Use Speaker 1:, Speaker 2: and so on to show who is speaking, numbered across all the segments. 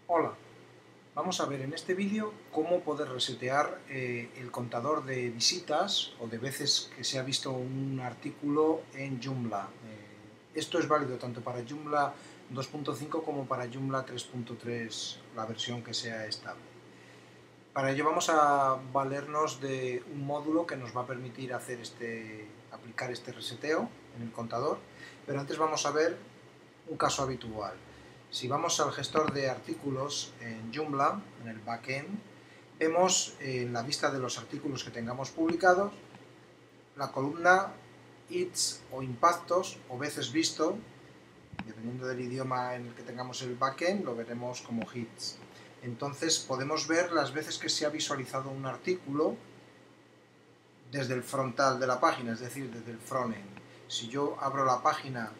Speaker 1: Hola, vamos a ver en este vídeo cómo poder resetear el contador de visitas o de veces que se ha visto un artículo en Joomla. Esto es válido tanto para Joomla 2.5 como para Joomla 3.3, la versión que sea estable. Para ello vamos a valernos de un módulo que nos va a permitir aplicar este reseteo en el contador, pero antes vamos a ver un caso habitual. Si vamos al gestor de artículos en Joomla, en el backend, vemos en la vista de los artículos que tengamos publicados la columna hits o impactos o veces visto, dependiendo del idioma en el que tengamos el backend, lo veremos como hits. Entonces podemos ver las veces que se ha visualizado un artículo desde el frontal de la página, es decir, desde el frontend. Si yo abro la página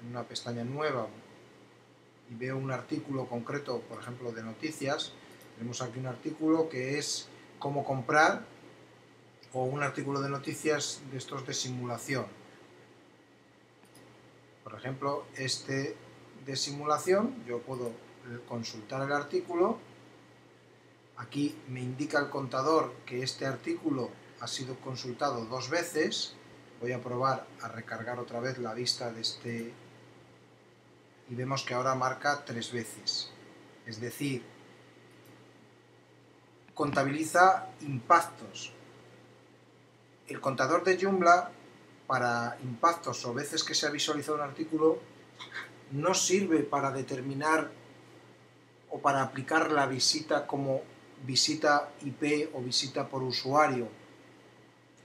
Speaker 1: en una pestaña nueva y veo un artículo concreto, por ejemplo, de noticias, tenemos aquí un artículo que es cómo comprar, o un artículo de noticias de estos de simulación. Por ejemplo, este de simulación, yo puedo consultar el artículo, aquí me indica el contador que este artículo ha sido consultado 2 veces, voy a probar a recargar otra vez la vista de este y vemos que ahora marca 3 veces, es decir, contabiliza impactos. El contador de Joomla para impactos o veces que se ha visualizado un artículo no sirve para determinar o para aplicar la visita como visita IP o visita por usuario.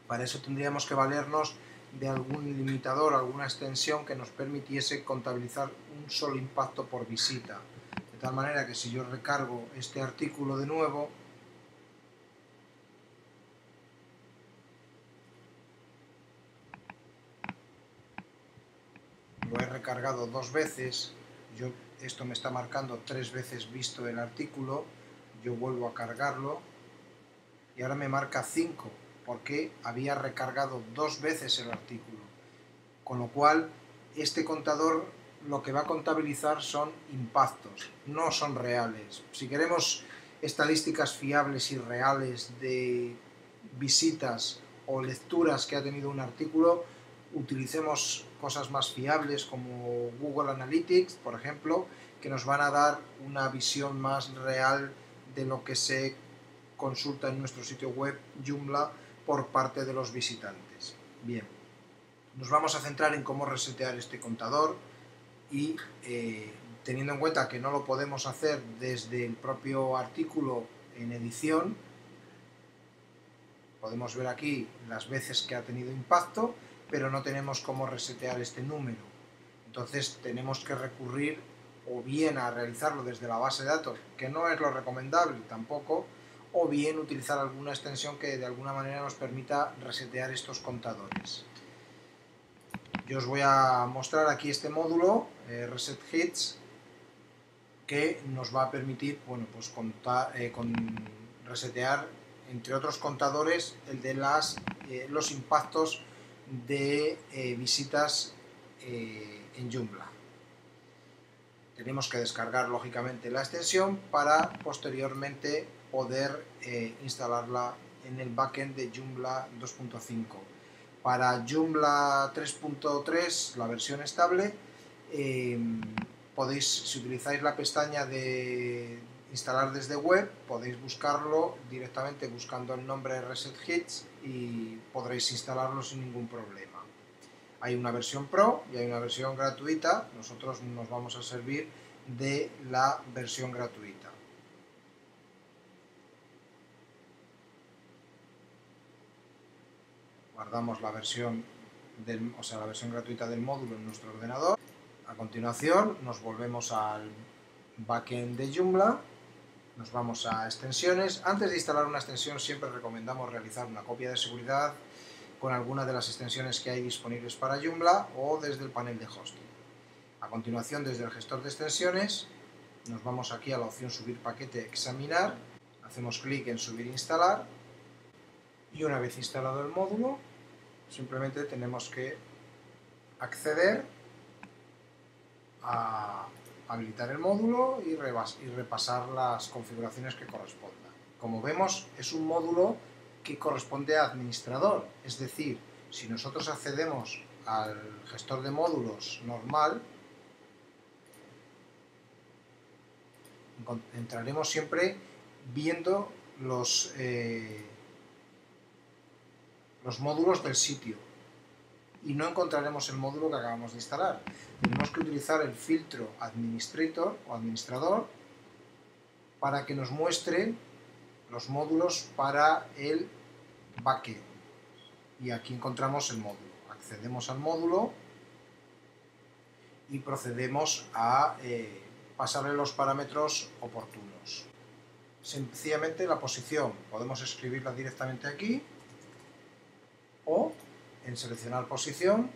Speaker 1: Para eso tendríamos que valernos de algún limitador, alguna extensión que nos permitiese contabilizar un solo impacto por visita. De tal manera que si yo recargo este artículo de nuevo, lo he recargado 2 veces, esto me está marcando 3 veces visto el artículo, yo vuelvo a cargarlo y ahora me marca 5 porque había recargado 2 veces el artículo. Con lo cual, este contador lo que va a contabilizar son impactos, no son reales. Si queremos estadísticas fiables y reales de visitas o lecturas que ha tenido un artículo, utilicemos cosas más fiables como Google Analytics, por ejemplo, que nos van a dar una visión más real de lo que se consulta en nuestro sitio web Joomla por parte de los visitantes. Bien, nos vamos a centrar en cómo resetear este contador y teniendo en cuenta que no lo podemos hacer desde el propio artículo en edición, podemos ver aquí las veces que ha tenido impacto, pero no tenemos cómo resetear este número. Entonces tenemos que recurrir o bien a realizarlo desde la base de datos, que no es lo recomendable tampoco, o bien utilizar alguna extensión que de alguna manera nos permita resetear estos contadores. Yo os voy a mostrar aquí este módulo, Reset Hits, que nos va a permitir pues resetear, entre otros contadores, el de los impactos de visitas en Joomla. Tenemos que descargar lógicamente la extensión para posteriormente poder instalarla en el backend de Joomla 2.5. Para Joomla 3.3, la versión estable, si utilizáis la pestaña de instalar desde web, podéis buscarlo directamente buscando el nombre de Reset Hits y podréis instalarlo sin ningún problema. Hay una versión Pro y hay una versión gratuita. Nosotros nos vamos a servir de la versión gratuita. Guardamos la versión gratuita del módulo en nuestro ordenador. A continuación nos volvemos al backend de Joomla, nos vamos a extensiones. Antes de instalar una extensión siempre recomendamos realizar una copia de seguridad con alguna de las extensiones que hay disponibles para Joomla o desde el panel de hosting. A continuación, desde el gestor de extensiones, nos vamos aquí a la opción subir paquete, examinar, hacemos clic en subir e instalar y una vez instalado el módulo simplemente tenemos que acceder a habilitar el módulo y repasar las configuraciones que correspondan. Como vemos, es un módulo que corresponde a administrador, es decir, si nosotros accedemos al gestor de módulos normal, entraremos siempre viendo los módulos del sitio y no encontraremos el módulo que acabamos de instalar. Tenemos que utilizar el filtro Administrator o Administrador para que nos muestre los módulos para el backend. Y aquí encontramos el módulo. Accedemos al módulo y procedemos a pasarle los parámetros oportunos. Sencillamente la posición, podemos escribirla directamente aquí o en seleccionar posición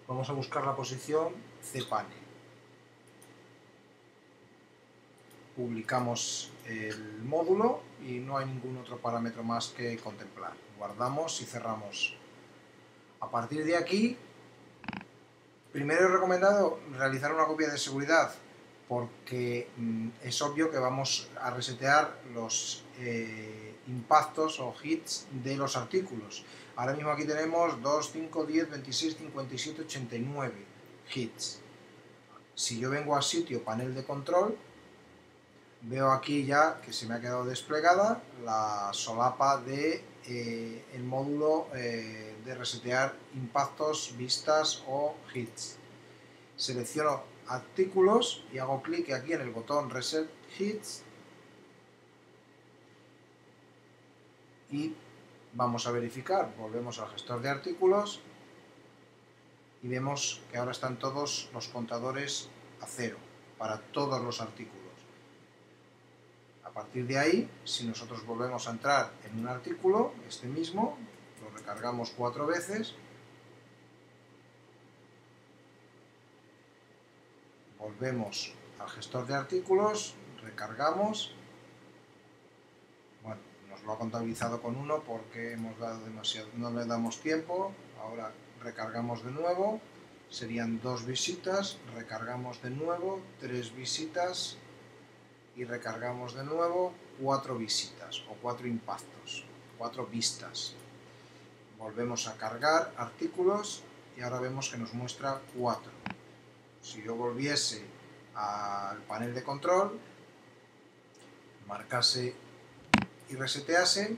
Speaker 1: vamos a buscar la posición cPanel. Publicamos el módulo y no hay ningún otro parámetro más que contemplar. Guardamos y cerramos. A partir de aquí, primero he recomendado realizar una copia de seguridad porque es obvio que vamos a resetear los impactos o hits de los artículos. Ahora mismo aquí tenemos 2, 5, 10, 26, 57, 89 hits. Si yo vengo al sitio panel de control, veo aquí ya que se me ha quedado desplegada la solapa de el módulo de resetear impactos, vistas o hits. Selecciono artículos y hago clic aquí en el botón Reset Hits y vamos a verificar. Volvemos al gestor de artículos y vemos que ahora están todos los contadores a 0 para todos los artículos. A partir de ahí, si nosotros volvemos a entrar en un artículo, este mismo, lo recargamos 4 veces, volvemos al gestor de artículos, recargamos, bueno, nos lo ha contabilizado con 1 porque hemos dado demasiado, no le damos tiempo, ahora recargamos de nuevo, serían 2 visitas, recargamos de nuevo, 3 visitas y recargamos de nuevo 4 visitas o 4 impactos, 4 vistas. Volvemos a cargar artículos y ahora vemos que nos muestra 4. Si yo volviese al panel de control, marcase y resetease,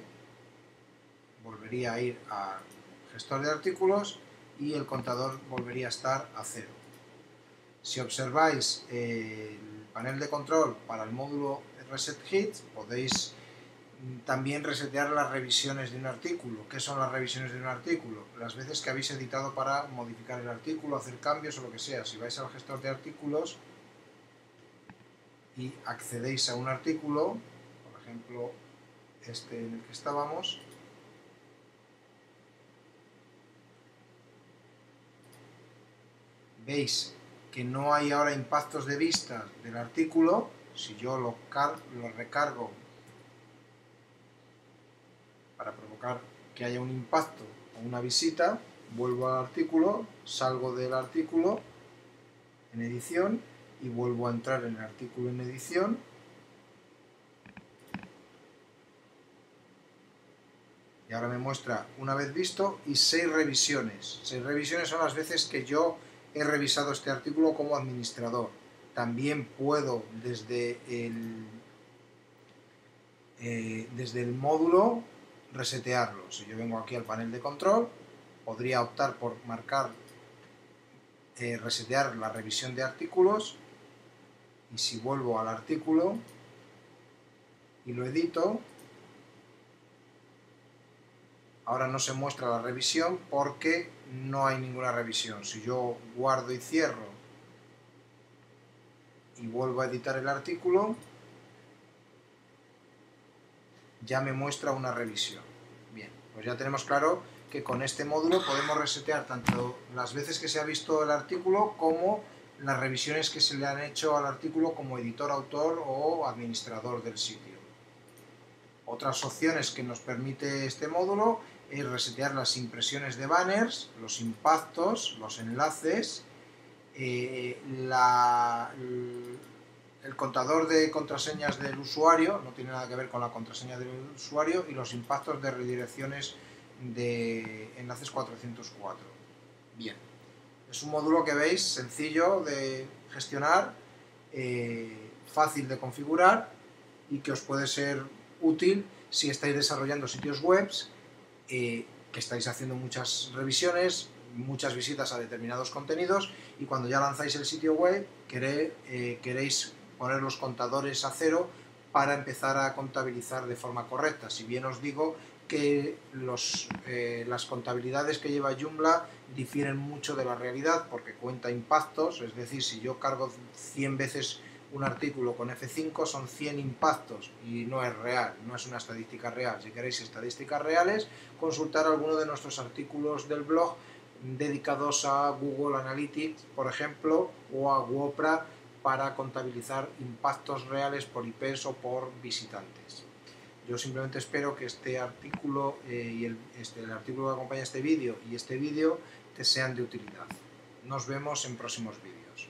Speaker 1: volvería a ir al gestor de artículos y el contador volvería a estar a 0. Si observáis el panel de control para el módulo Reset Hits, podéis también resetear las revisiones de un artículo. ¿Qué son las revisiones de un artículo? Las veces que habéis editado para modificar el artículo, hacer cambios o lo que sea. Si vais al gestor de artículos y accedéis a un artículo, por ejemplo este en el que estábamos, veis que no hay ahora impactos de vistas del artículo. Si yo lo recargo para provocar que haya un impacto o una visita, vuelvo al artículo, salgo del artículo en edición y vuelvo a entrar en el artículo en edición y ahora me muestra una vez visto y 6 revisiones. 6 revisiones son las veces que yo he revisado este artículo como administrador. También puedo desde el módulo resetearlo. Si yo vengo aquí al panel de control, podría optar por marcar resetear la revisión de artículos y si vuelvo al artículo y lo edito, ahora no se muestra la revisión porque no hay ninguna revisión. Si yo guardo y cierro y vuelvo a editar el artículo, ya me muestra una revisión. Bien, pues ya tenemos claro que con este módulo podemos resetear tanto las veces que se ha visto el artículo como las revisiones que se le han hecho al artículo como editor, autor o administrador del sitio. Otras opciones que nos permite este módulo es resetear las impresiones de banners, los impactos, los enlaces, el contador de contraseñas del usuario, no tiene nada que ver con la contraseña del usuario, y los impactos de redirecciones de enlaces 404. Bien, es un módulo que veis sencillo de gestionar, fácil de configurar y que os puede ser útil si estáis desarrollando sitios web, que estáis haciendo muchas revisiones, muchas visitas a determinados contenidos, y cuando ya lanzáis el sitio web queréis poner los contadores a cero para empezar a contabilizar de forma correcta. Si bien os digo que las contabilidades que lleva Joomla difieren mucho de la realidad, porque cuenta impactos, es decir, si yo cargo 100 veces un artículo con F5 son 100 impactos y no es real, no es una estadística real. Si queréis estadísticas reales, consultar alguno de nuestros artículos del blog dedicados a Google Analytics, por ejemplo, o a Wopra, para contabilizar impactos reales por IPs o por visitantes. Yo simplemente espero que este artículo y el artículo que acompaña este vídeo y este vídeo te sean de utilidad. Nos vemos en próximos vídeos.